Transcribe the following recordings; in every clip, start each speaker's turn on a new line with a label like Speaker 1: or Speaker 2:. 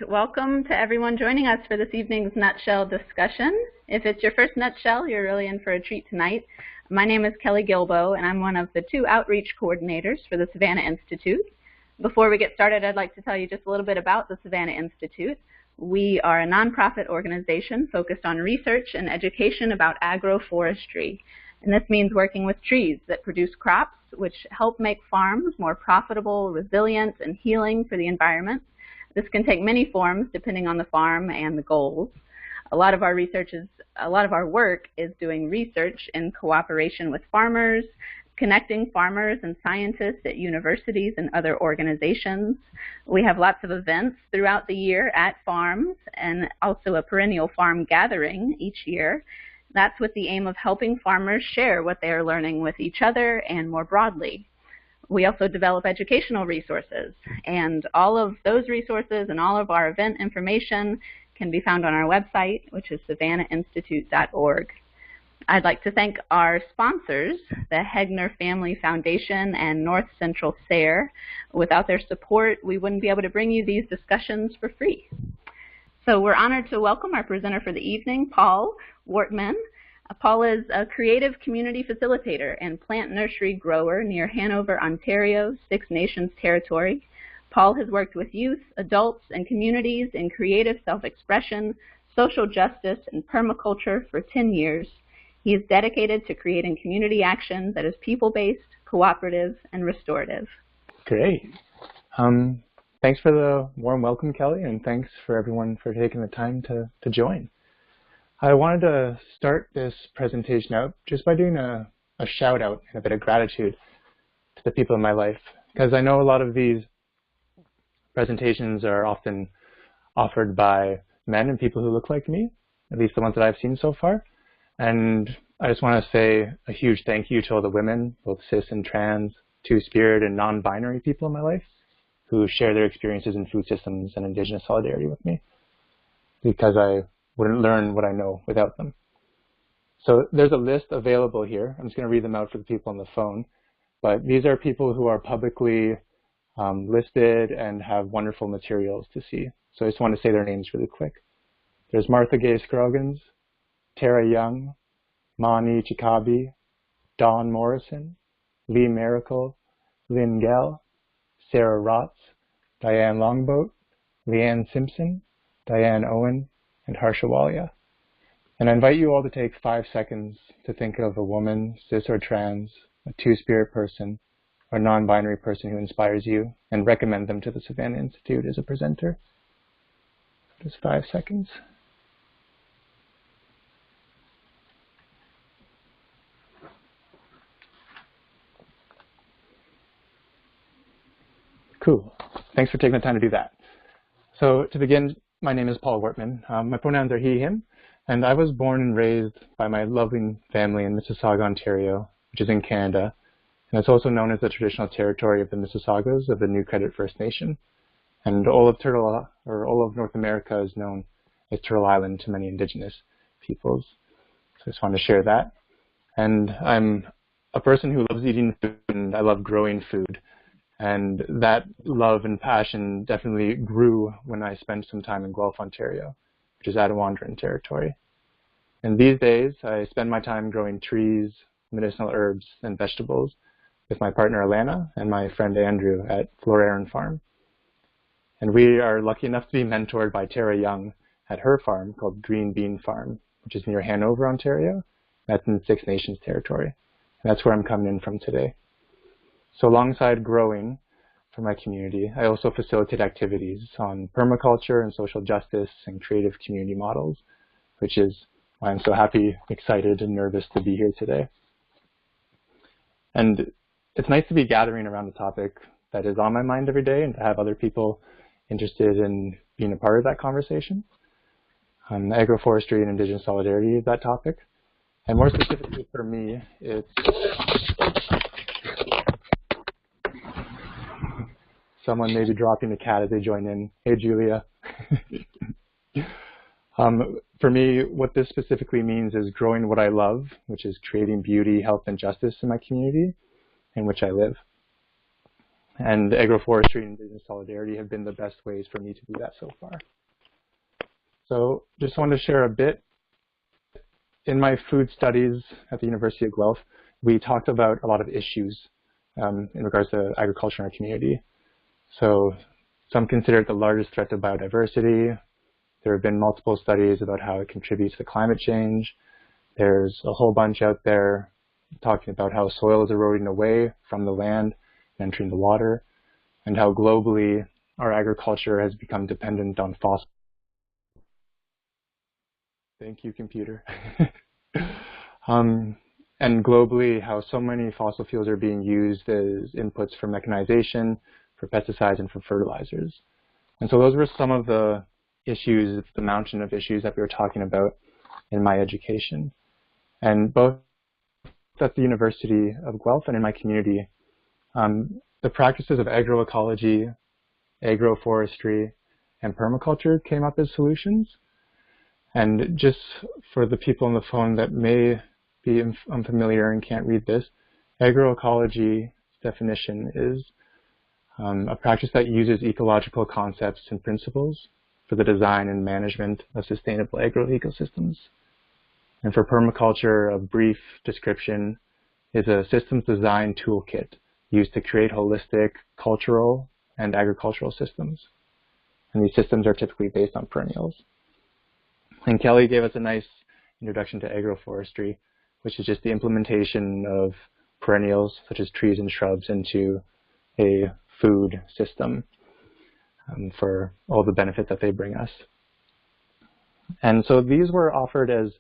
Speaker 1: Welcome to everyone joining us for this evening's Nutshell discussion. If it's your first Nutshell, you're really in for a treat tonight. My name is Kelly Gilbo, and I'm one of the two outreach coordinators for the Savannah Institute. Before we get started, I'd like to tell you just a little bit about the Savannah Institute. We are a nonprofit organization focused on research and education about agroforestry. And this means working with trees that produce crops which help make farms more profitable, resilient, and healing for the environment. This can take many forms depending on the farm and the goals. A lot of our work is doing research in cooperation with farmers, connecting farmers and scientists at universities and other organizations. We have lots of events throughout the year at farms and also a perennial farm gathering each year. That's with the aim of helping farmers share what they are learning with each other and more broadly. We also develop educational resources, and all of those resources and all of our event information can be found on our website, which is savannahinstitute.org. I'd like to thank our sponsors, the Hegner Family Foundation and North Central SARE. Without their support, we wouldn't be able to bring you these discussions for free. So we're honored to welcome our presenter for the evening, Paul Wortman. Paul is a creative community facilitator and plant nursery grower near Hanover, Ontario, Six Nations territory. Paul has worked with youth, adults, and communities in creative self-expression, social justice, and permaculture for 10 years. He is dedicated to creating community action that is people-based, cooperative, and restorative.
Speaker 2: Great. Thanks for the warm welcome, Kelly, and thanks for everyone for taking the time to join. I wanted to start this presentation out just by doing a shout out and a bit of gratitude to the people in my life, because I know a lot of these presentations are often offered by men and people who look like me, at least the ones that I've seen so far. And I just want to say a huge thank you to all the women, both cis and trans, two-spirit and non-binary people in my life who share their experiences in food systems and Indigenous solidarity with me, because I wouldn't learn what I know without them. So there's a list available here. I'm just going to read them out for the people on the phone. But these are people who are publicly listed and have wonderful materials to see. So I just want to say their names really quick. There's Martha Gay Scroggins, Tara Young, Mani Chikabi, Dawn Morrison, Lee Miracle, Lynn Gell, Sarah Rotz, Diane Longboat, Leanne Simpson, Diane Owen, and Harsha Walia. And I invite you all to take 5 seconds to think of a woman, cis or trans, a two-spirit person, or non-binary person who inspires you, and recommend them to the Savannah Institute as a presenter. Just 5 seconds. Cool. Thanks for taking the time to do that. So to begin, my name is Paul Wortman. My pronouns are he, him, and I was born and raised by my lovely family in Mississauga, Ontario, which is in Canada, and it's also known as the traditional territory of the Mississaugas of the New Credit First Nation. And all of North America is known as Turtle Island to many Indigenous peoples. So I just wanted to share that. And I'm a person who loves eating food, and I love growing food. And that love and passion definitely grew when I spent some time in Guelph, Ontario, which is Attawandaron territory. And these days, I spend my time growing trees, medicinal herbs, and vegetables with my partner Alana and my friend Andrew at Floraron Farm. And we are lucky enough to be mentored by Tara Young at her farm called Green Bean Farm, which is near Hanover, Ontario. That's in Six Nations territory. And that's where I'm coming in from today. So alongside growing for my community, I also facilitate activities on permaculture and social justice and creative community models, which is why I'm so happy, excited, and nervous to be here today. And it's nice to be gathering around a topic that is on my mind every day and to have other people interested in being a part of that conversation. Agroforestry and Indigenous solidarity is that topic. And more specifically for me, it's someone maybe dropping the cat as they join in. Hey, Julia. For me, what this specifically means is growing what I love, which is creating beauty, health, and justice in my community in which I live. And agroforestry and indigenous solidarity have been the best ways for me to do that so far. So just wanted to share a bit. In my food studies at the University of Guelph, we talked about a lot of issues in regards to agriculture in our community. So some consider it the largest threat to biodiversity. There have been multiple studies about how it contributes to climate change. There's a whole bunch out there talking about how soil is eroding away from the land and entering the water, and how globally our agriculture has become dependent on fossil. Thank you, computer. And globally, how so many fossil fuels are being used as inputs for mechanization, for pesticides, and for fertilizers. And so those were some of the issues, the mountain of issues that we were talking about in my education. And both at the University of Guelph and in my community, the practices of agroecology, agroforestry, and permaculture came up as solutions. And just for the people on the phone that may be unfamiliar and can't read this, agroecology definition is a practice that uses ecological concepts and principles for the design and management of sustainable agroecosystems. And for permaculture, a brief description is a systems design toolkit used to create holistic cultural and agricultural systems. And these systems are typically based on perennials. And Kelly gave us a nice introduction to agroforestry, which is just the implementation of perennials, such as trees and shrubs, into a food system for all the benefit that they bring us. And so these were offered as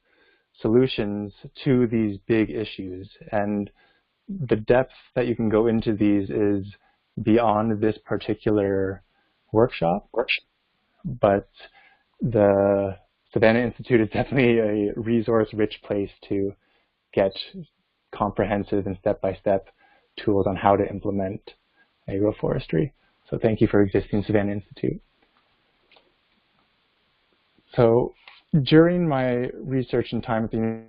Speaker 2: solutions to these big issues. And the depth that you can go into these is beyond this particular workshop. But the Savannah Institute is definitely a resource-rich place to get comprehensive and step-by-step tools on how to implement agroforestry. So thank you for existing, Savannah Institute. So during my research and time at the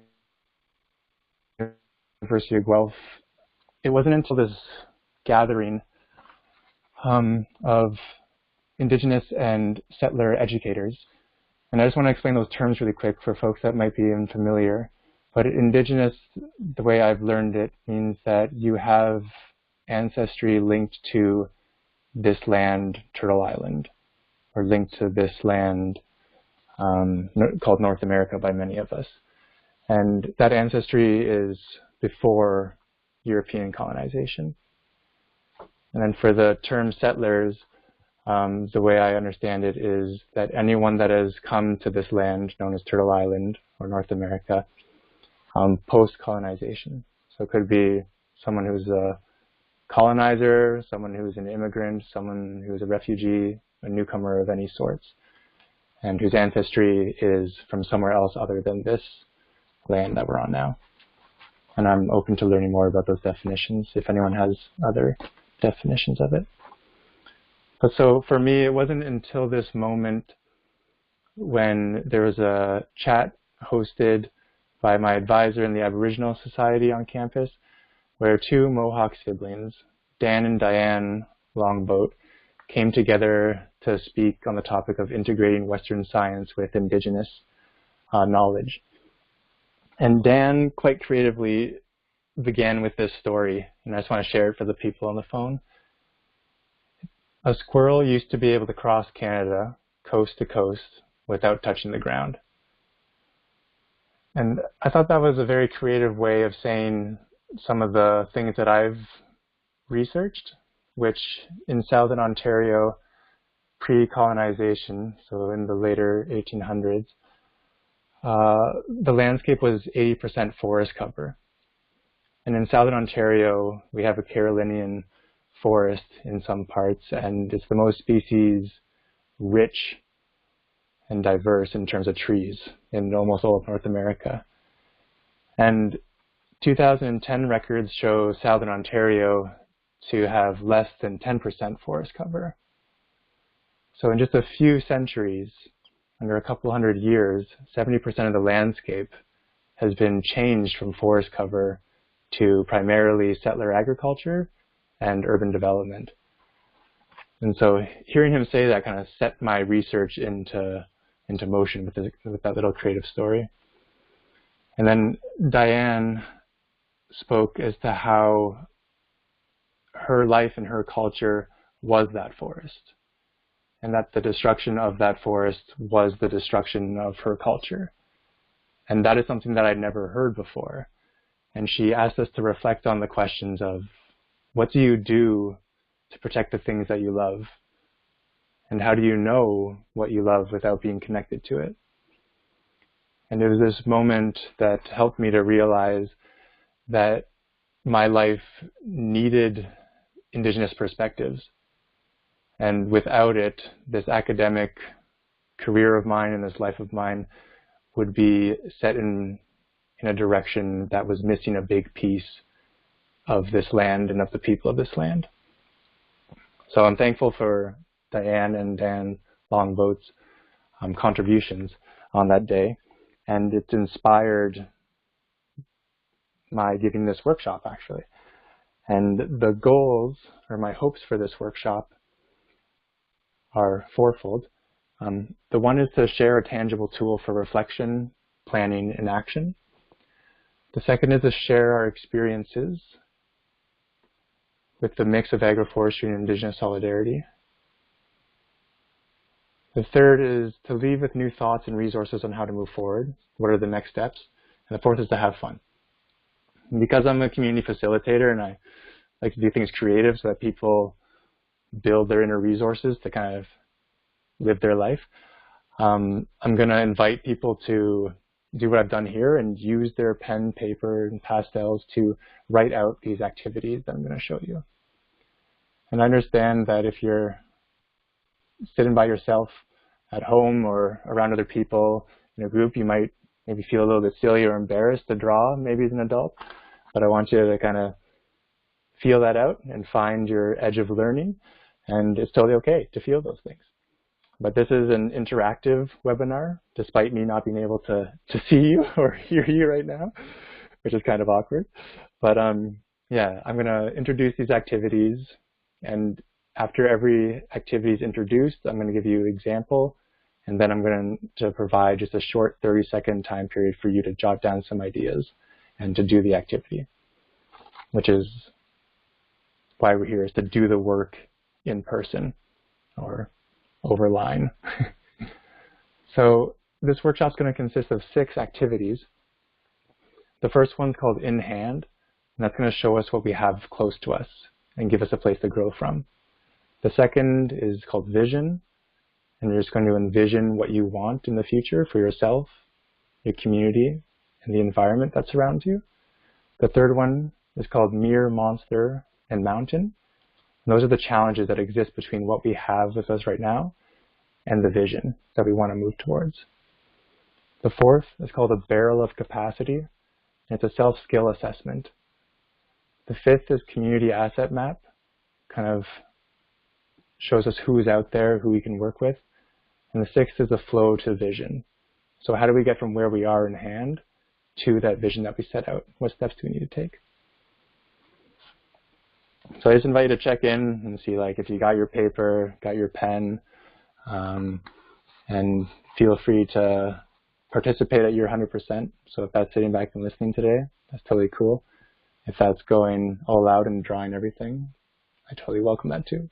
Speaker 2: University of Guelph, it wasn't until this gathering of Indigenous and settler educators. And I just want to explain those terms really quick for folks that might be unfamiliar. But Indigenous, the way I've learned it, means that you have ancestry linked to this land, Turtle Island, or linked to this land called North America by many of us. And that ancestry is before European colonization. And then for the term settlers, the way I understand it is that anyone that has come to this land known as Turtle Island or North America post-colonization. So it could be someone who's a colonizer, someone who's an immigrant, someone who's a refugee, a newcomer of any sorts, and whose ancestry is from somewhere else other than this land that we're on now. And I'm open to learning more about those definitions if anyone has other definitions of it. But so for me, it wasn't until this moment when there was a chat hosted by my advisor in the Aboriginal Society on campus, where two Mohawk siblings, Dan and Diane Longboat, came together to speak on the topic of integrating Western science with Indigenous knowledge. And Dan quite creatively began with this story, and I just want to share it for the people on the phone. A squirrel used to be able to cross Canada coast to coast without touching the ground. And I thought that was a very creative way of saying some of the things that I've researched, which in Southern Ontario, pre-colonization, so in the later 1800s, the landscape was 80% forest cover. And in Southern Ontario, we have a Carolinian forest in some parts, and it's the most species rich and diverse in terms of trees in almost all of North America. And 2010 records show Southern Ontario to have less than 10% forest cover. So in just a few centuries, under a couple hundred years, 70% of the landscape has been changed from forest cover to primarily settler agriculture and urban development. And so hearing him say that kind of set my research into motion with that little creative story. And then Diane spoke as to how her life and her culture was that forest, and that the destruction of that forest was the destruction of her culture. And that is something that I'd never heard before. And she asked us to reflect on the questions of, what do you do to protect the things that you love? And how do you know what you love without being connected to it? And it was this moment that helped me to realize that my life needed Indigenous perspectives. And without it, this academic career of mine and this life of mine would be set in a direction that was missing a big piece of this land and of the people of this land. So I'm thankful for Diane and Dan Longboat's contributions on that day. And it's inspired my giving this workshop, actually. And the goals, or my hopes for this workshop, are fourfold. The one is to share a tangible tool for reflection, planning, and action. The second is to share our experiences with the mix of agroforestry and Indigenous solidarity. The third is to leave with new thoughts and resources on how to move forward. What are the next steps? And the fourth is to have fun. And because I'm a community facilitator and I like to do things creative so that people build their inner resources to kind of live their life, I'm going to invite people to do what I've done here and use their pen, paper, and pastels to write out these activities that I'm going to show you. And I understand that if you're sitting by yourself at home or around other people in a group, you might maybe feel a little bit silly or embarrassed to draw, maybe as an adult. But I want you to kind of feel that out and find your edge of learning. And it's totally okay to feel those things. But this is an interactive webinar, despite me not being able to see you or hear you right now, which is kind of awkward. But yeah, I'm going to introduce these activities. And after every activity is introduced, I'm going to give you an example. And then I'm going to provide just a short 30-second time period for you to jot down some ideas and to do the activity, which is why we're here, is to do the work in person or over line. So this workshop is going to consist of 6 activities. The first one's called In Hand, and that's going to show us what we have close to us and give us a place to grow from. The second is called Vision, and you're just going to envision what you want in the future for yourself, your community, and the environment that surrounds you. The third one is called Mirror, Monster, and Mountain. And those are the challenges that exist between what we have with us right now and the vision that we want to move towards. The fourth is called a Barrel of Capacity, and it's a self-skill assessment. The fifth is Community Asset Map, kind of shows us who's out there, who we can work with. And the sixth is a Flow to Vision. So how do we get from where we are in hand to that vision that we set out? What steps do we need to take? So I just invite you to check in and see, like, if you got your paper, got your pen, and feel free to participate at your 100%. So if that's sitting back and listening today, that's totally cool. If that's going all out and drawing everything, I totally welcome that too.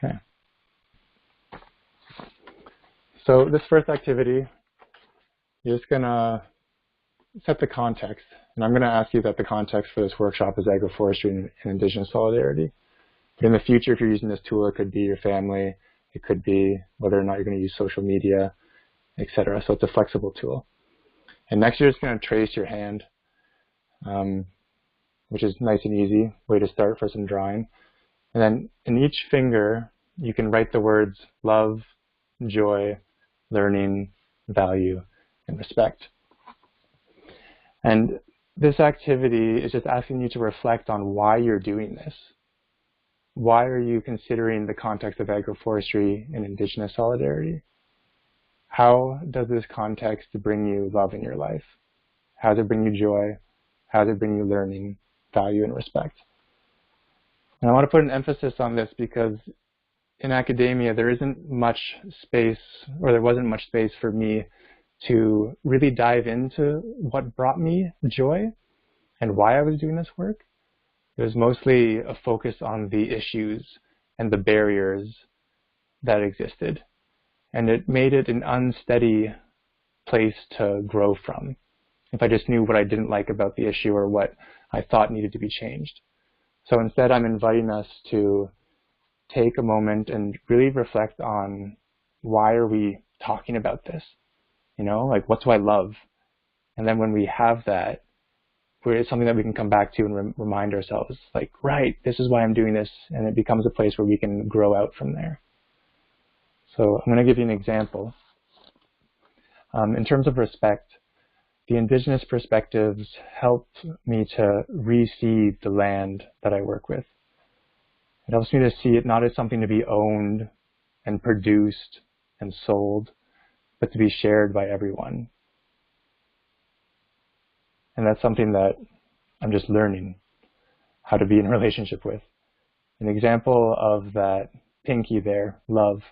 Speaker 2: Okay. So this first activity, you're just going to set the context. And I'm going to ask you that the context for this workshop is agroforestry and Indigenous solidarity. But in the future, if you're using this tool, it could be your family, it could be whether or not you're going to use social media, etc. So it's a flexible tool. And next, you're just going to trace your hand, which is nice and easy way to start for some drawing. And then in each finger, you can write the words love, joy, learning, value, and respect. And this activity is just asking you to reflect on why you're doing this. Why are you considering the context of agroforestry and Indigenous solidarity? How does this context bring you love in your life? How does it bring you joy? How does it bring you learning, value, and respect? And I want to put an emphasis on this because in academia, there isn't much space, or there wasn't much space for me to really dive into what brought me joy and why I was doing this work. It was mostly a focus on the issues and the barriers that existed. And it made it an unsteady place to grow from if I just knew what I didn't like about the issue or what I thought needed to be changed. So instead, I'm inviting us to take a moment and really reflect on why are we talking about this? You know, like what do I love? And then when we have that, it's something that we can come back to and remind ourselves, like, right, this is why I'm doing this, and it becomes a place where we can grow out from there. So I'm going to give you an example. In terms of respect, the indigenous perspectives help me to re-see the land that I work with. It helps me to see it not as something to be owned and produced and sold, but to be shared by everyone. And that's something that I'm just learning how to be in relationship with. An example of that pinky there, love.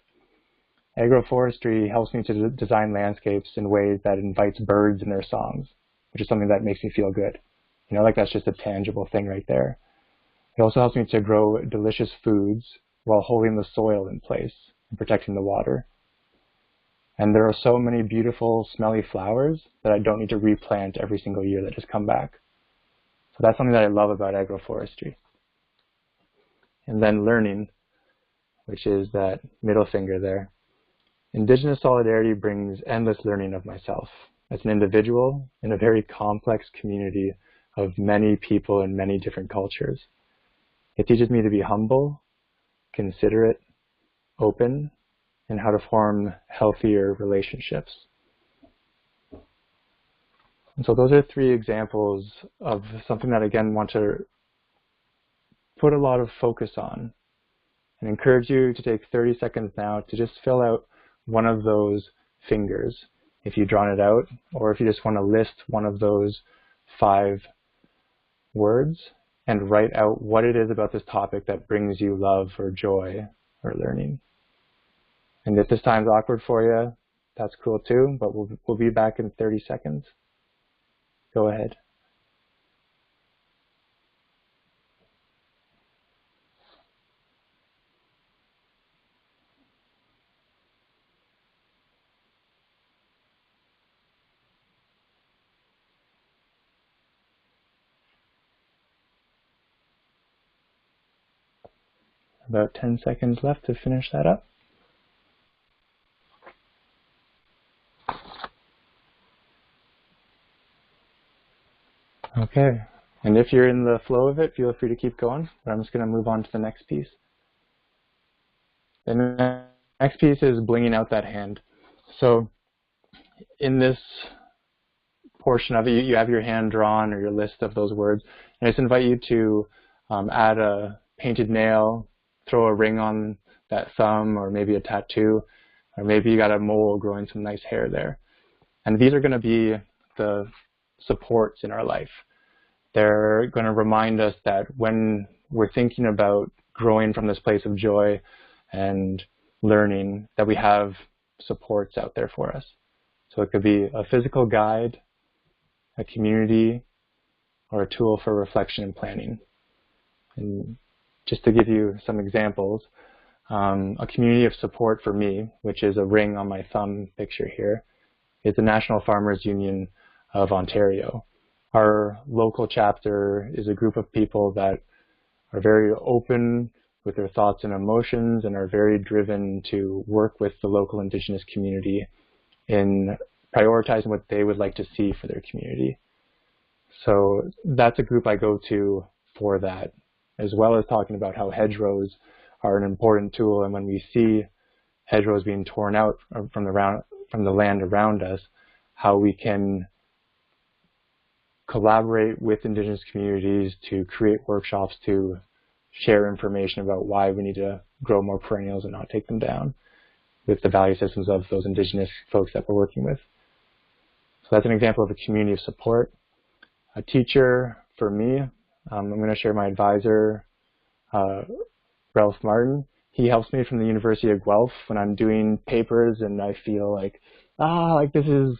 Speaker 2: Agroforestry helps me to design landscapes in ways that invites birds in their songs, which is something that makes me feel good. You know, like that's just a tangible thing right there. It also helps me to grow delicious foods while holding the soil in place and protecting the water. And there are so many beautiful, smelly flowers that I don't need to replant every single year that just come back. So that's something that I love about agroforestry. And then learning, which is that middle finger there. Indigenous solidarity brings endless learning of myself as an individual in a very complex community of many people and many different cultures. It teaches me to be humble, considerate, open, and how to form healthier relationships. And so those are 3 examples of something that, again, want to put a lot of focus on and encourage you to take 30 seconds now to just fill out one of those fingers, if you've drawn it out, or if you just want to list one of those 5 words and write out what it is about this topic that brings you love or joy or learning. And if this time's awkward for you, that's cool too, but we'll be back in 30 seconds. Go ahead. About 10 seconds left to finish that up. Okay, and if you're in the flow of it, feel free to keep going, but I'm just going to move on to the next piece. The next piece is blinging out that hand. So in this portion of it, you have your hand drawn or your list of those words, and I just invite you to add a painted nail, throw a ring on that thumb, or maybe a tattoo, or maybe you got a mole growing some nice hair there. And these are going to be the supports in our life. They're going to remind us that when we're thinking about growing from this place of joy and learning, that we have supports out there for us. So it could be a physical guide, a community, or a tool for reflection and planning. And just to give you some examples, a community of support for me, which is a ring on my thumb picture here, is the National Farmers Union of Ontario. Our local chapter is a group of people that are very open with their thoughts and emotions and are very driven to work with the local Indigenous community in prioritizing what they would like to see for their community. So that's a group I go to for that, as well as talking about how hedgerows are an important tool, and when we see hedgerows being torn out from the land around us, how we can collaborate with Indigenous communities to create workshops to share information about why we need to grow more perennials and not take them down with the value systems of those Indigenous folks that we're working with. So that's an example of a community of support. A teacher for me, I'm going to share my advisor, uh, Ralph Martin. He helps me from the University of Guelph when I'm doing papers and I feel like, like this is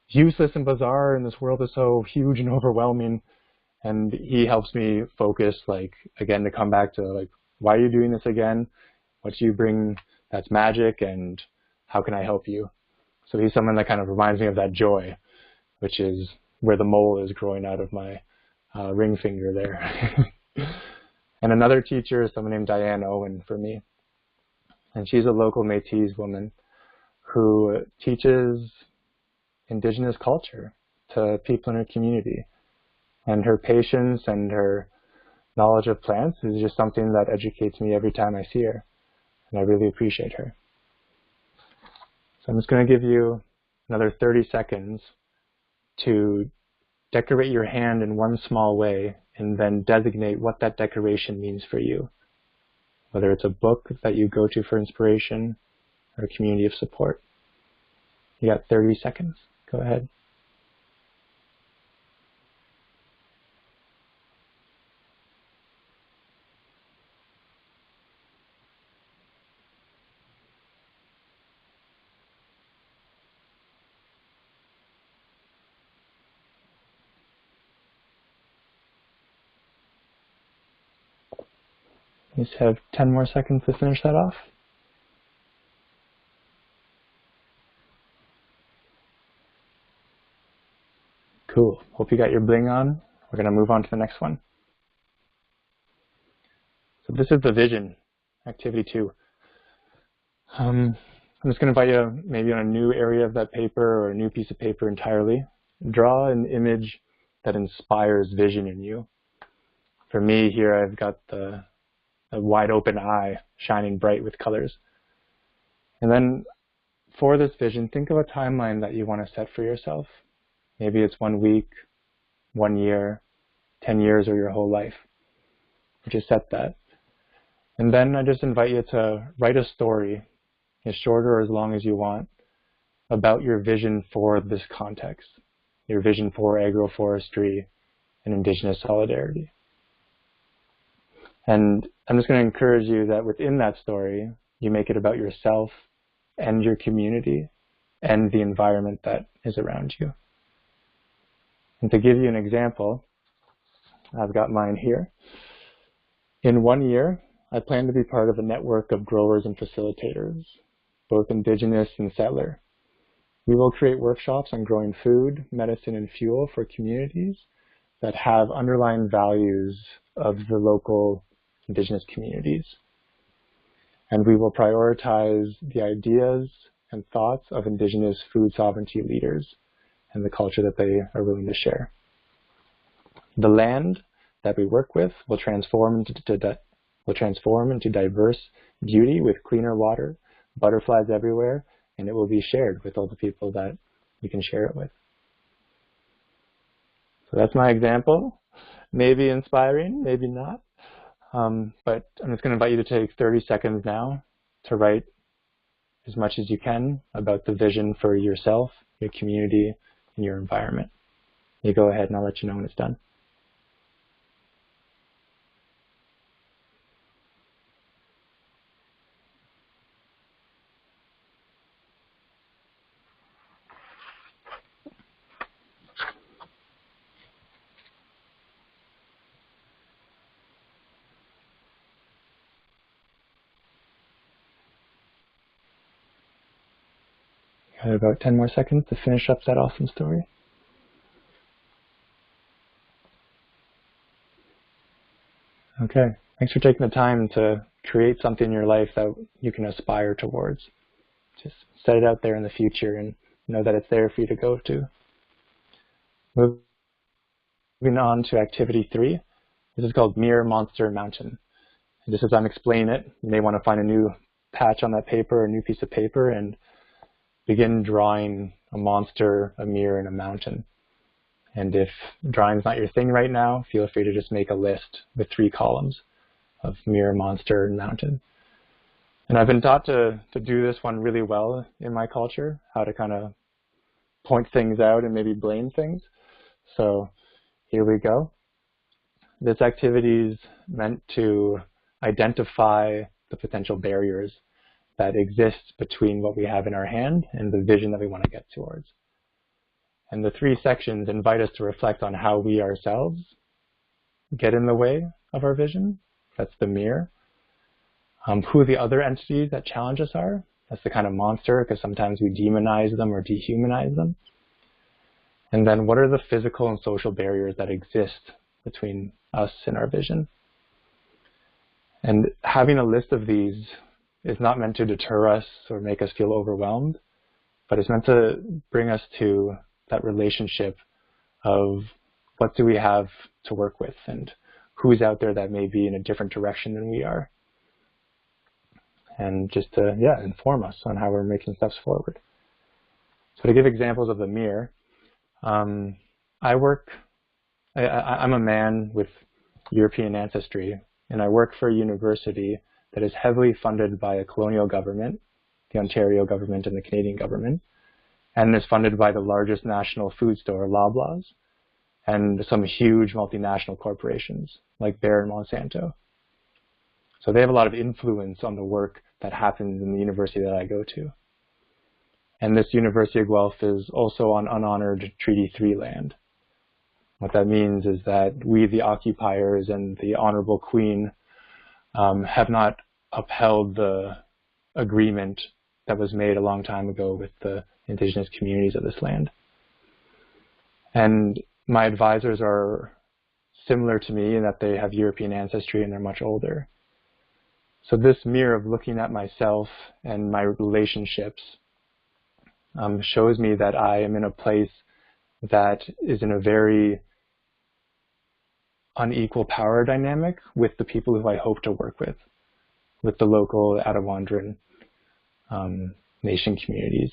Speaker 2: useless and bizarre and this world is so huge and overwhelming. And he helps me focus, like, again, to come back to, like, why are you doing this again? What do you bring that's magic, and how can I help you? So he's someone that kind of reminds me of that joy, which is where the mole is growing out of my ring finger there. And another teacher is someone named Diane Owen for me. And she's a local Métis woman who teaches Indigenous culture to people in her community. And her patience and her knowledge of plants is just something that educates me every time I see her. And I really appreciate her. So I'm just going to give you another 30 seconds to decorate your hand in one small way and then designate what that decoration means for you. Whether it's a book that you go to for inspiration or a community of support. You got 30 seconds. Go ahead. You just have 10 more seconds to finish that off. Cool. Hope you got your bling on. We're going to move on to the next one. So this is the vision, activity 2. I'm just going to invite you maybe on a new area of that paper or a new piece of paper entirely. Draw an image that inspires vision in you. For me here, I've got a wide open eye shining bright with colors. And then for this vision, think of a timeline that you want to set for yourself. Maybe it's 1 week, 1 year, 10 years, or your whole life. Just set that. And then I just invite you to write a story, as short or as long as you want, about your vision for this context, your vision for agroforestry and Indigenous solidarity. And I'm just going to encourage you that within that story, you make it about yourself and your community and the environment that is around you. And to give you an example, I've got mine here. In 1 year, I plan to be part of a network of growers and facilitators, both Indigenous and settler. We will create workshops on growing food, medicine, and fuel for communities that have underlying values of the local Indigenous communities. And we will prioritize the ideas and thoughts of Indigenous food sovereignty leaders and the culture that they are willing to share. The land that we work with will transform into diverse beauty with cleaner water, butterflies everywhere, and it will be shared with all the people that we can share it with. So that's my example. Maybe inspiring, maybe not. But I'm just going to invite you to take 30 seconds now to write as much as you can about the vision for yourself, your community, and your environment. You go ahead and I'll let you know when it's done. Got about 10 more seconds to finish up that awesome story. Okay, thanks for taking the time to create something in your life that you can aspire towards. Just set it out there in the future and know that it's there for you to go to. Moving on to activity 3. This is called Mirror Monster Mountain. And just as I'm explaining it, you may want to find a new patch on that paper, a new piece of paper, and begin drawing a monster, a mirror, and a mountain. And if drawing's not your thing right now, feel free to just make a list with 3 columns of mirror, monster, and mountain. And I've been taught to do this one really well in my culture, how to kind of point things out and maybe blame things. So here we go. This activity is meant to identify the potential barriers that exist between what we have in our hand and the vision that we want to get towards. And the 3 sections invite us to reflect on how we ourselves get in the way of our vision. That's the mirror. Who the other entities that challenge us are. That's the kind of monster, because sometimes we demonize them or dehumanize them. And then what are the physical and social barriers that exist between us and our vision? And having a list of these is not meant to deter us or make us feel overwhelmed, but it's meant to bring us to that relationship of what do we have to work with and who's out there that may be in a different direction than we are. And just to, inform us on how we're making steps forward. So to give examples of the mirror, I'm a man with European ancestry, and I work for a university that is heavily funded by a colonial government, the Ontario government and the Canadian government, and is funded by the largest national food store, Loblaws, and some huge multinational corporations like Bayer and Monsanto. So they have a lot of influence on the work that happens in the university that I go to. And this University of Guelph is also on unhonored Treaty 3 land. What that means is that we, the occupiers, and the Honorable Queen have not upheld the agreement that was made a long time ago with the indigenous communities of this land. And my advisors are similar to me in that they have European ancestry and they're much older. So this mirror of looking at myself and my relationships shows me that I am in a place that is in a very unequal power dynamic with the people who I hope to work with the local Attawandaron nation communities.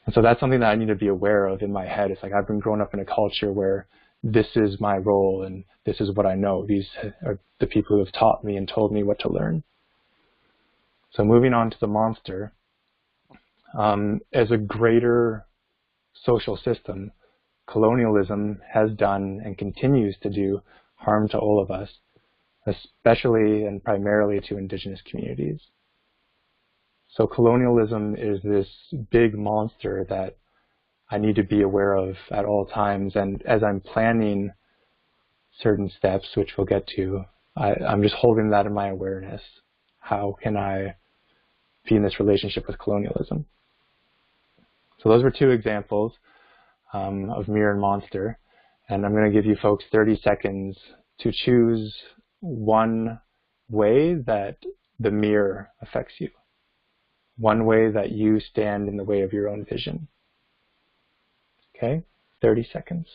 Speaker 2: And so that's something that I need to be aware of in my head. It's like I've been growing up in a culture where this is my role and this is what I know. These are the people who have taught me and told me what to learn. So moving on to the monster, as a greater social system, colonialism has done and continues to do harm to all of us, especially and primarily to indigenous communities. So colonialism is this big monster that I need to be aware of at all times. And as I'm planning certain steps, which we'll get to, I'm just holding that in my awareness. How can I be in this relationship with colonialism? So those were 2 examples of mirror and monster. And I'm going to give you folks 30 seconds to choose one way that the mirror affects you. One way that you stand in the way of your own vision. Okay, 30 seconds.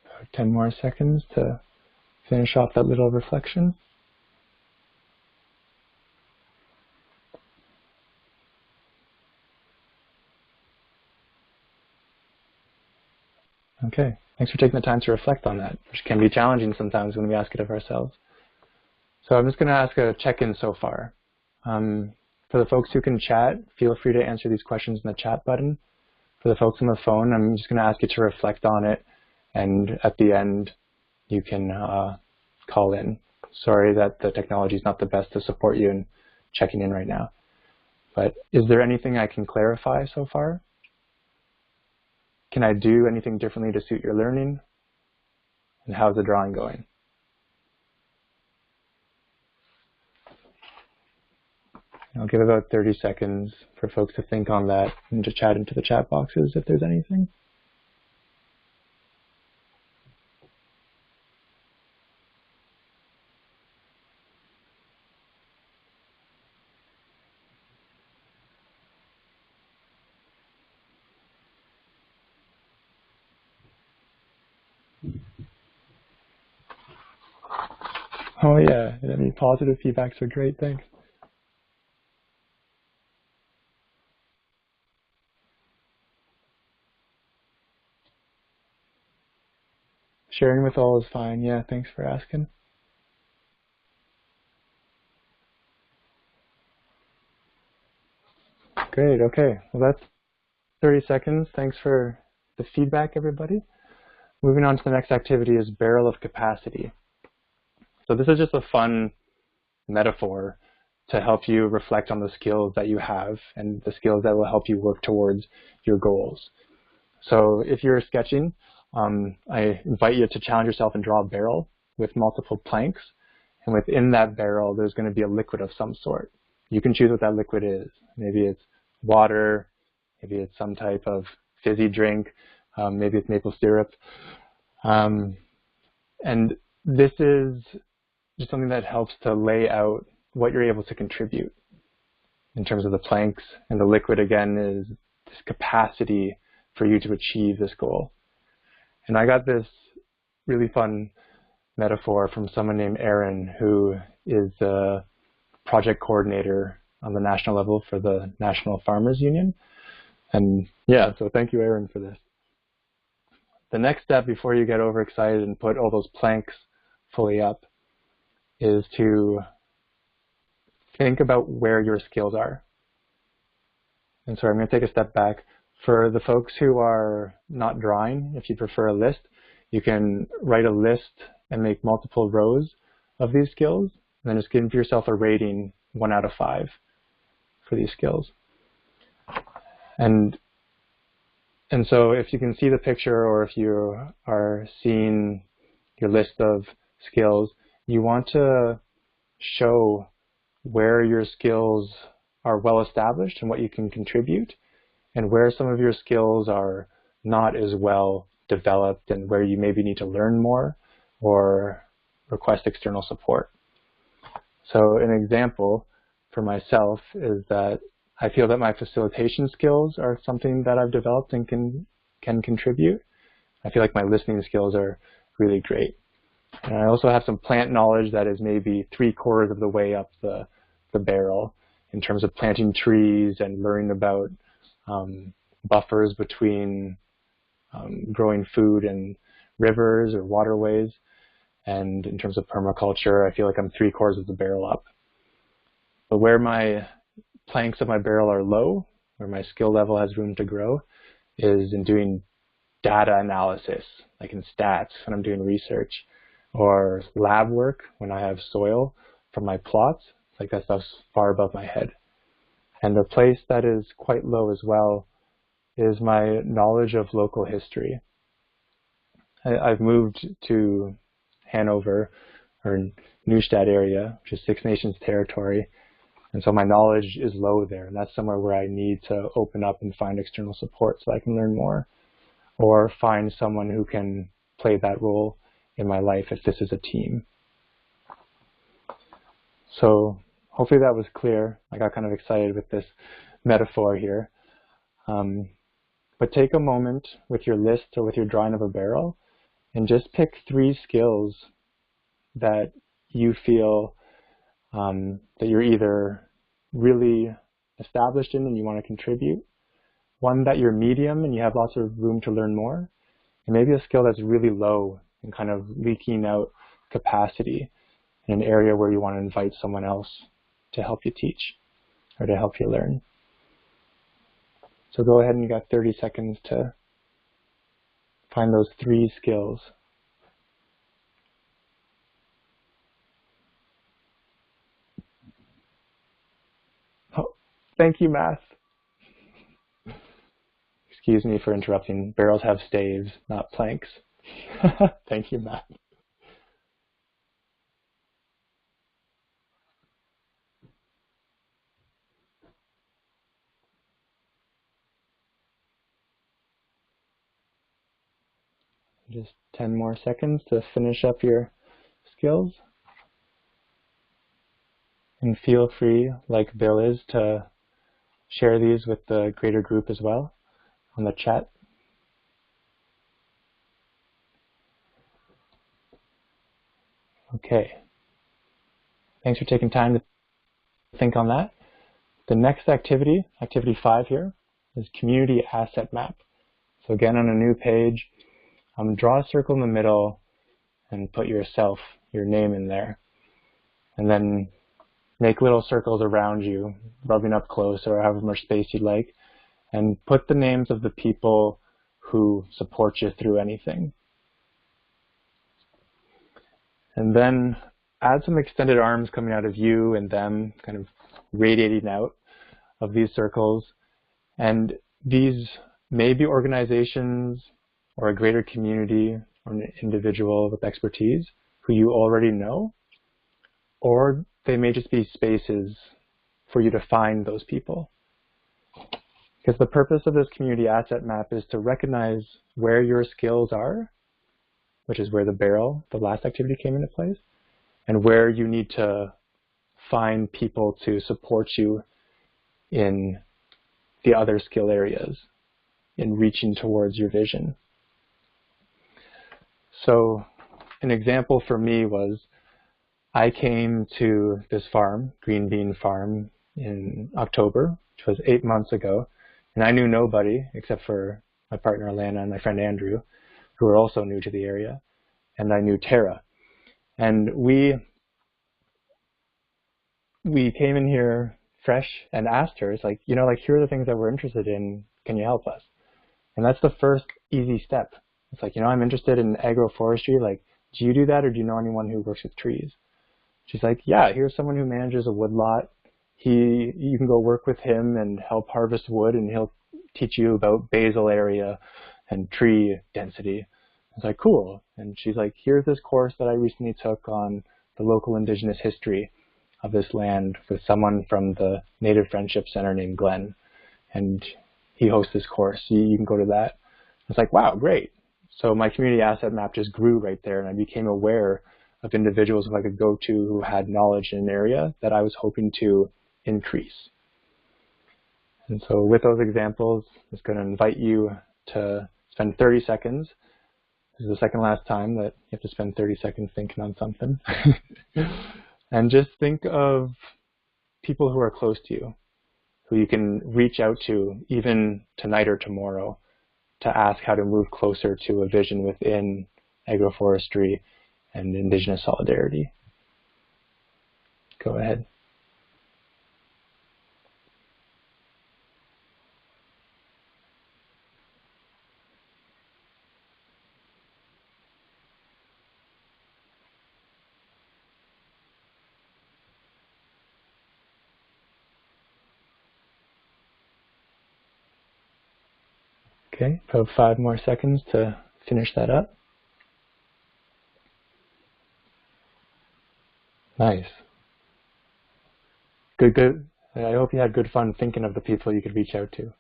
Speaker 2: About 10 more seconds to finish off that little reflection. Okay, thanks for taking the time to reflect on that, which can be challenging sometimes when we ask it of ourselves. So I'm just going to ask a check-in so far. For the folks who can chat, feel free to answer these questions in the chat button. For the folks on the phone, I'm just going to ask you to reflect on it, and at the end, you can call in. Sorry that the technology is not the best to support you in checking in right now. But is there anything I can clarify so far? Can I do anything differently to suit your learning? And how's the drawing going? I'll give about 30 seconds for folks to think on that and to chat into the chat boxes if there's anything. Oh yeah, any positive feedbacks are great, thanks. Sharing with all is fine. Yeah, thanks for asking. Great, okay. Well, that's 30 seconds. Thanks for the feedback, everybody. Moving on to the next activity is barrel of capacity. So this is just a fun metaphor to help you reflect on the skills that you have and the skills that will help you work towards your goals. So if you're sketching, I invite you to challenge yourself and draw a barrel with multiple planks. And within that barrel, there's going to be a liquid of some sort. You can choose what that liquid is. Maybe it's water, maybe it's some type of fizzy drink, maybe it's maple syrup. And this is just something that helps to lay out what you're able to contribute in terms of the planks. And the liquid, again, is this capacity for you to achieve this goal. And I got this really fun metaphor from someone named Aaron, who is the project coordinator on the national level for the National Farmers Union. And yeah, so thank you, Aaron, for this. The next step before you get overexcited and put all those planks fully up is to think about where your skills are. And so I'm going to take a step back. For the folks who are not drawing, if you prefer a list, you can write a list and make multiple rows of these skills, and then just give yourself a rating 1 out of 5 for these skills. And so if you can see the picture, or if you are seeing your list of skills, you want to show where your skills are well established and what you can contribute, and where some of your skills are not as well developed and where you maybe need to learn more or request external support. So an example for myself is that I feel that my facilitation skills are something that I've developed and can contribute. I feel like my listening skills are really great. And I also have some plant knowledge that is maybe 3/4 of the way up the barrel in terms of planting trees and learning about buffers between growing food and rivers or waterways. And in terms of permaculture, I feel like I'm 3/4 of the barrel up. But where my planks of my barrel are low, where my skill level has room to grow, is in doing data analysis, like in stats when I'm doing research, or lab work when I have soil from my plots. Like that stuff's far above my head. And the place that is quite low as well is my knowledge of local history. I've moved to Hanover, or Neustadt area, which is Six Nations territory, and so my knowledge is low there, and that's somewhere where I need to open up and find external support so I can learn more, or find someone who can play that role in my life if this is a team. So hopefully that was clear. I got kind of excited with this metaphor here. But take a moment with your list or with your drawing of a barrel and just pick 3 skills that you feel that you're either really established in and you want to contribute, one that you're medium and you have lots of room to learn more, and maybe a skill that's really low and kind of leaking out capacity in an area where you want to invite someone else to help you teach or to help you learn. So go ahead and you got 30 seconds to find those 3 skills. Oh, thank you, Math. Excuse me for interrupting. Barrels have staves, not planks. Thank you, Matt. Just 10 more seconds to finish up your skills. And feel free, like Bill is, to share these with the greater group as well on the chat. Okay. Thanks for taking time to think on that. The next activity, activity 5 here, is community asset map. So again, on a new page, draw a circle in the middle and put yourself, your name in there. And then make little circles around you, rubbing up close or however much space you'd like, and put the names of the people who support you through anything. And then add some extended arms coming out of you and them, kind of radiating out of these circles. And these may be organizations or a greater community or an individual with expertise who you already know, or they may just be spaces for you to find those people. Because the purpose of this community asset map is to recognize where your skills are, which is where the barrel, the last activity, came into place, and where you need to find people to support you in the other skill areas, in reaching towards your vision. So an example for me was I came to this farm, Green Bean Farm, in October, which was 8 months ago, and I knew nobody except for my partner Alana and my friend Andrew, who were also new to the area, and I knew Tara. And we came in here fresh and asked her, it's like, you know, like, here are the things that we're interested in, can you help us? And that's the first easy step. It's like, you know, I'm interested in agroforestry, like, do you do that, or do you know anyone who works with trees? She's like, yeah, here's someone who manages a woodlot. You can go work with him and help harvest wood, and he'll teach you about basal area and tree density. I was like, cool. And she's like, here's this course that I recently took on the local indigenous history of this land with someone from the Native Friendship Center named Glenn. And he hosts this course. You can go to that. I was like, wow, great. So my community asset map just grew right there, and I became aware of individuals who I could go to who had knowledge in an area that I was hoping to increase. And so with those examples, I'm just going to invite you to spend 30 seconds. This is the second last time that you have to spend 30 seconds thinking on something. And just think of people who are close to you, who you can reach out to even tonight or tomorrow to ask how to move closer to a vision within agroforestry and indigenous solidarity. Go ahead. Okay, about 5 more seconds to finish that up. Nice. Good. I hope you had good fun thinking of the people you could reach out to.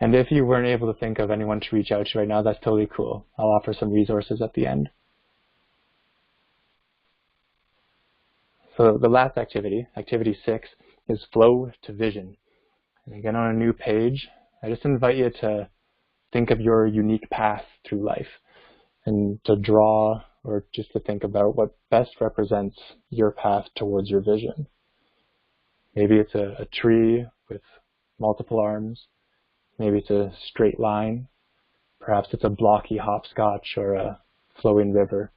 Speaker 2: And if you weren't able to think of anyone to reach out to right now, that's totally cool. I'll offer some resources at the end. So the last activity, activity 6, is flow to vision. And again, on a new page, I just invite you to think of your unique path through life and to draw or just to think about what best represents your path towards your vision. Maybe it's a tree with multiple arms. Maybe it's a straight line. Perhaps it's a blocky hopscotch or a flowing river.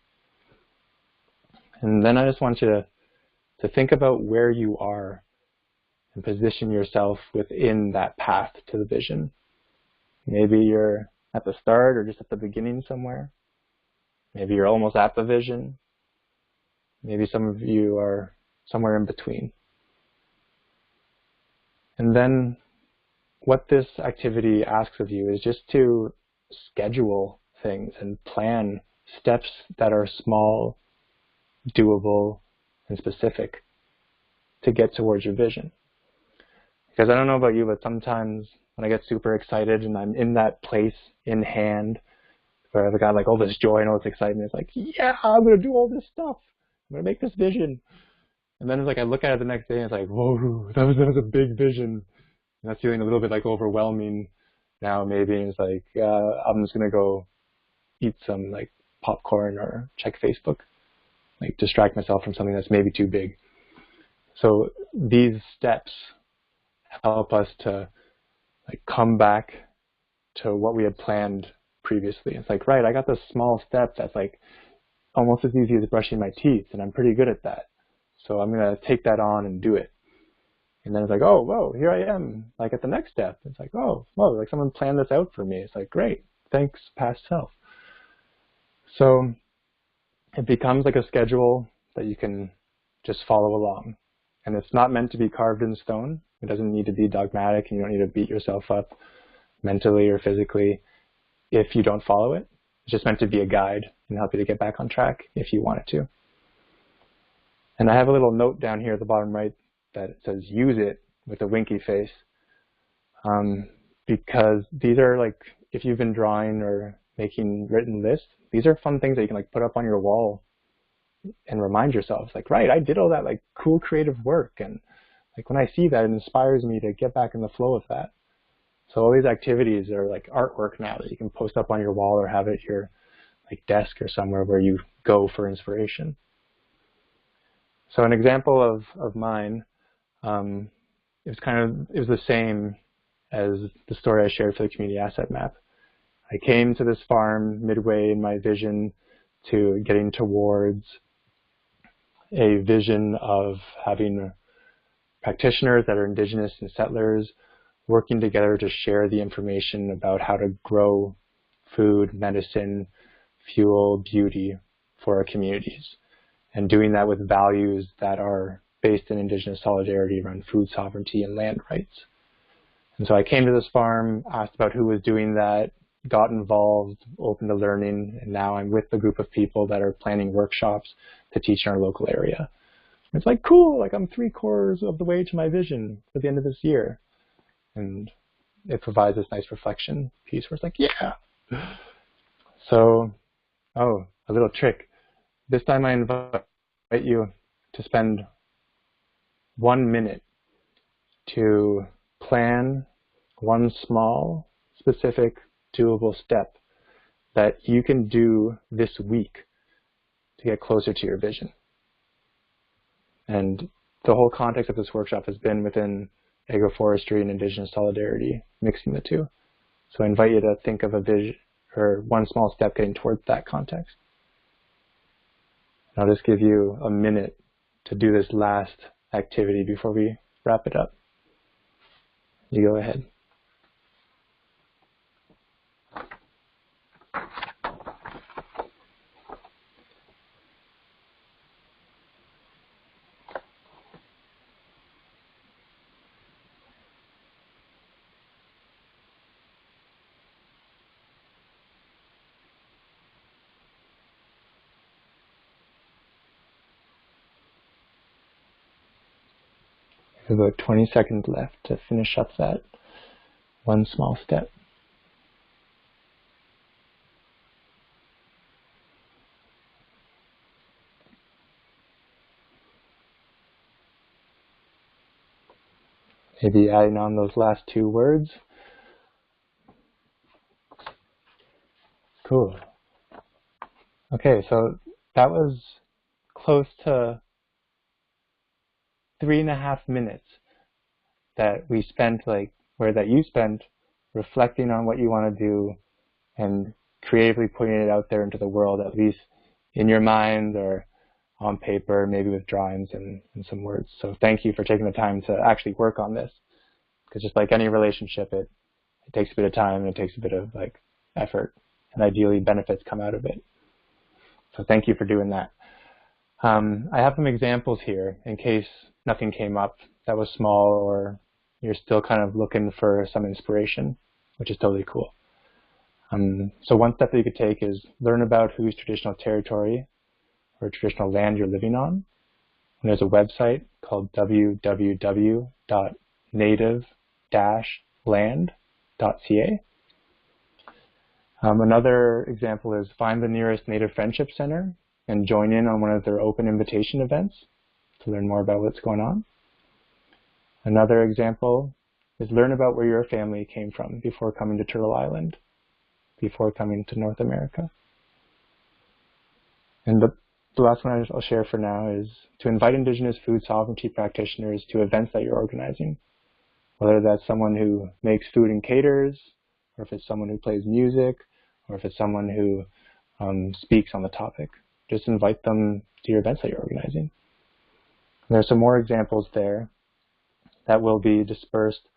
Speaker 2: And then I just want you to think about where you are and position yourself within that path to the vision. Maybe you're at the start or just at the beginning somewhere. Maybe you're almost at the vision. Maybe some of you are somewhere in between. And then what this activity asks of you is just to schedule things and plan steps that are small, doable, and specific to get towards your vision. Because I don't know about you, but sometimes when I get super excited and I'm in that place in hand where I've got like all this joy and all this excitement, it's like, yeah, I'm going to do all this stuff. I'm going to make this vision. And then it's like I look at it the next day and it's like, whoa, that was a big vision. And that's feeling a little bit like overwhelming now maybe. And it's like, I'm just going to go eat some like popcorn or check Facebook, like distract myself from something that's maybe too big. So these steps help us to like come back to what we had planned previously. It's like, right, I got this small step that's like almost as easy as brushing my teeth, and I'm pretty good at that. So I'm going to take that on and do it. And then it's like, oh, whoa, here I am, like at the next step. It's like, oh, whoa, like someone planned this out for me. It's like, great, thanks, past self. So it becomes like a schedule that you can just follow along. And it's not meant to be carved in stone. It doesn't need to be dogmatic, and you don't need to beat yourself up mentally or physically if you don't follow it. It's just meant to be a guide and help you to get back on track if you wanted to. And I have a little note down here at the bottom right that says use it with a winky face, because these are like, if you've been drawing or making written lists, these are fun things that you can like put up on your wall and remind yourself, like, right, I did all that like cool creative work, and like when I see that, it inspires me to get back in the flow of that. So all these activities are like artwork now that you can post up on your wall or have at your like desk or somewhere where you go for inspiration. So an example of mine, it was the same as the story I shared for the community asset map. I came to this farm midway in my vision to getting towards a vision of having practitioners that are indigenous and settlers working together to share the information about how to grow food, medicine, fuel, beauty for our communities, and doing that with values that are based in indigenous solidarity around food sovereignty and land rights. And so I came to this farm, asked about who was doing that, got involved, open to learning, and now I'm with the group of people that are planning workshops to teach in our local area. It's like, cool, like I'm 3/4 of the way to my vision for the end of this year. And it provides this nice reflection piece where it's like, yeah. So, oh, a little trick. This time I invite you to spend 1 minute to plan one small, specific, doable step that you can do this week to get closer to your vision. And the whole context of this workshop has been within agroforestry and indigenous solidarity, mixing the two. So I invite you to think of a vision or one small step getting towards that context. And I'll just give you a minute to do this last activity before we wrap it up. You go ahead. About 20 seconds left to finish up that one small step. Maybe adding on those last 2 words. Cool. Okay, so that was close to 3.5 minutes that we spent, you spent reflecting on what you want to do and creatively putting it out there into the world, at least in your mind or on paper, maybe with drawings and some words. So thank you for taking the time to actually work on this, because just like any relationship, it takes a bit of time and it takes a bit of effort, and ideally benefits come out of it. So thank you for doing that. I have some examples here in case nothing came up that was small or you're still kind of looking for some inspiration, which is totally cool. So one step that you could take is learn about whose traditional territory or traditional land you're living on. And there's a website called www.native-land.ca. Another example is find the nearest Native Friendship Center and join in on one of their open invitation events to learn more about what's going on. Another example is learn about where your family came from before coming to Turtle Island, before coming to North America. And the last one I'll share for now is to invite Indigenous food sovereignty practitioners to events that you're organizing, whether that's someone who makes food and caters, or if it's someone who plays music, or if it's someone who speaks on the topic. just invite them to your events that you're organizing. And there's some more examples there that will be dispersed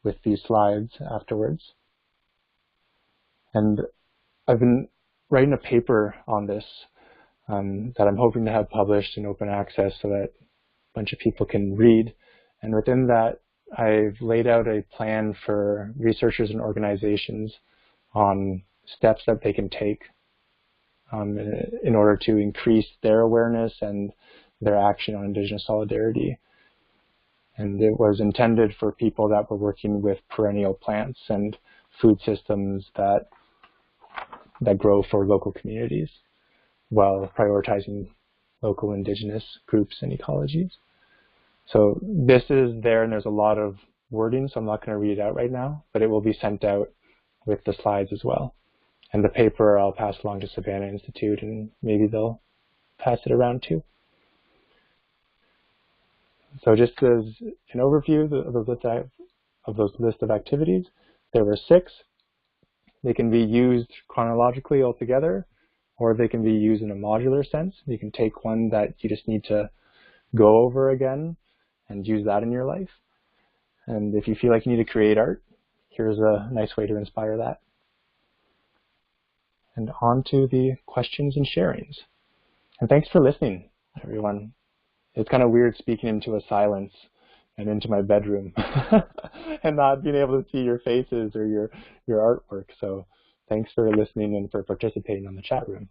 Speaker 2: with these slides afterwards. And I've been writing a paper on this that I'm hoping to have published in open access so that a bunch of people can read. And within that, I've laid out a plan for researchers and organizations on steps that they can take in order to increase their awareness and their action on Indigenous solidarity. And it was intended for people that were working with perennial plants and food systems that grow for local communities while prioritizing local Indigenous groups and ecologies. So this is there, and there's a lot of wording, so I'm not going to read it out right now, but it will be sent out with the slides as well. And the paper I'll pass along to Savannah Institute, and maybe they'll pass it around too. So just as an overview of those list of activities, there were 6. They can be used chronologically altogether, or they can be used in a modular sense. You can take one that you just need to go over again and use that in your life. And if you feel like you need to create art, here's a nice way to inspire that. And on to the questions and sharings. And thanks for listening, everyone. It's kind of weird speaking into a silence and into my bedroom and not being able to see your faces or your artwork. So thanks for listening and for participating on the chat room.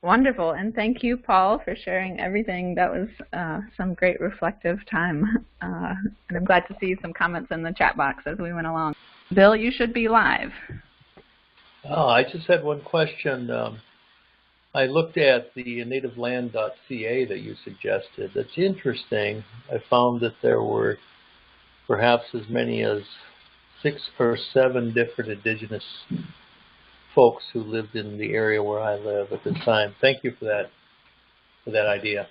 Speaker 1: Wonderful, and thank you, Paul, for sharing everything. That was some great reflective time, and I'm glad to see some comments in the chat box as we went along. Bill, you should be live.
Speaker 3: Oh, I just had one question. I looked at the nativeland.ca that you suggested. That's interesting. I found that there were perhaps as many as 6 or 7 different Indigenous folks who lived in the area where I live at the time. Thank you for that idea.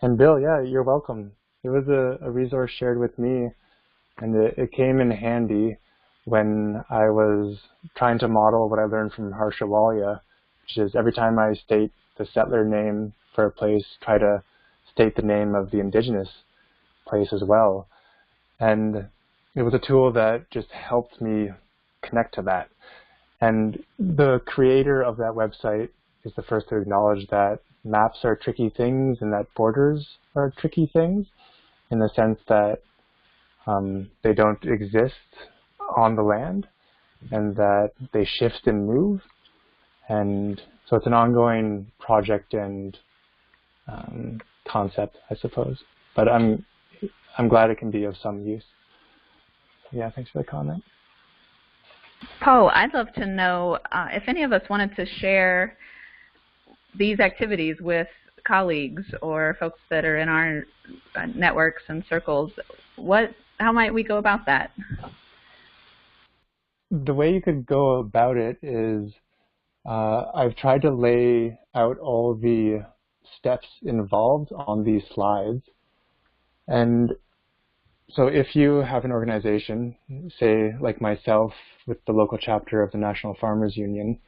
Speaker 2: And Bill, yeah, you're welcome. It was a resource shared with me, and it came in handy when I was trying to model what I learned from Harsha Walia, which is every time I state the settler name for a place, try to state the name of the Indigenous place as well. And it was a tool that just helped me connect to that. And the creator of that website is the first to acknowledge that maps are tricky things and that borders are tricky things in the sense that they don't exist on the land and that they shift and move. And so it's an ongoing project and concept, I suppose. But I'm glad it can be of some use. Yeah, thanks for the comment.
Speaker 1: Paul, I'd love to know if any of us wanted to share these activities with colleagues or folks that are in our networks and circles. How might we go about that?
Speaker 2: The way you could go about it is I've tried to lay out all the steps involved on these slides. And so if you have an organization, say like myself with the local chapter of the National Farmers Union,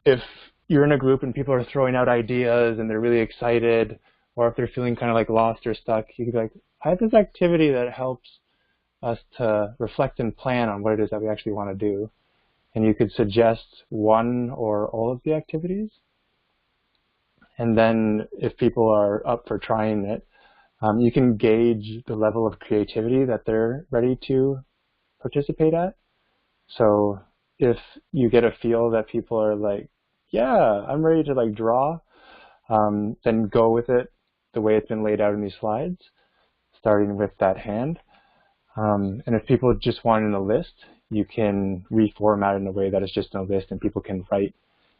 Speaker 2: if you're in a group and people are throwing out ideas and they're really excited, or if they're feeling kind of like lost or stuck, you could be like, I have this activity that helps us to reflect and plan on what it is that we actually want to do. And you could suggest one or all of the activities. And then if people are up for trying it, you can gauge the level of creativity that they're ready to participate at. So if you get a feel that people are like, yeah, I'm ready to like draw, then go with it the way it's been laid out in these slides, starting with that hand. And if people just want in a list, you can reformat it in a way that it's just in a list and people can write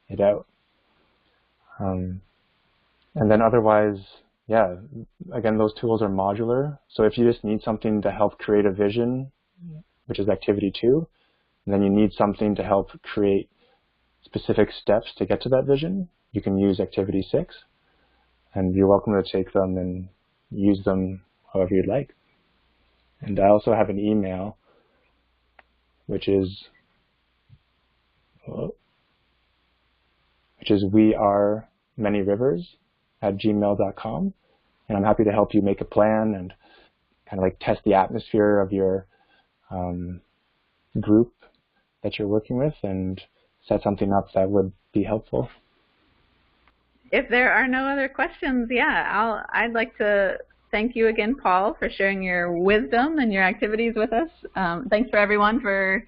Speaker 2: it out. And then otherwise, yeah, again, those tools are modular. So if you just need something to help create a vision, which is activity 2, and then you need something to help create specific steps to get to that vision, you can use activity 6. And you're welcome to take them and use them however you'd like. And I also have an email, which is which is wearemanyrivers@gmail.com. And I'm happy to help you make a plan and kind of like test the atmosphere of your group that you're working with and set something up that would be helpful.
Speaker 1: If there are no other questions, yeah, I'd like to thank you again, Paul, for sharing your wisdom and your activities with us. Thanks for everyone for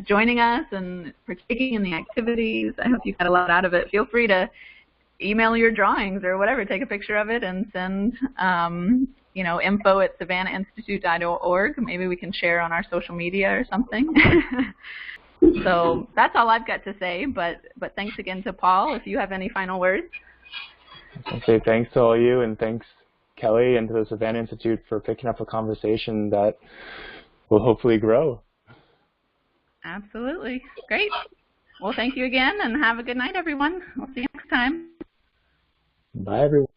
Speaker 1: joining us and partaking in the activities. I hope you got a lot out of it. Feel free to email your drawings or whatever, take a picture of it and send info@savannahninstitute.org. Maybe we can share on our social media or something. So that's all I've got to say, but thanks again to Paul. If you have any final words.
Speaker 2: I'll say thanks to all of you, and thanks, Kelly, and to the Savannah Institute for picking up a conversation that will hopefully grow.
Speaker 1: Absolutely. Great. Well, thank you again, and have a good night, everyone. We'll see you next time.
Speaker 2: Bye, everyone.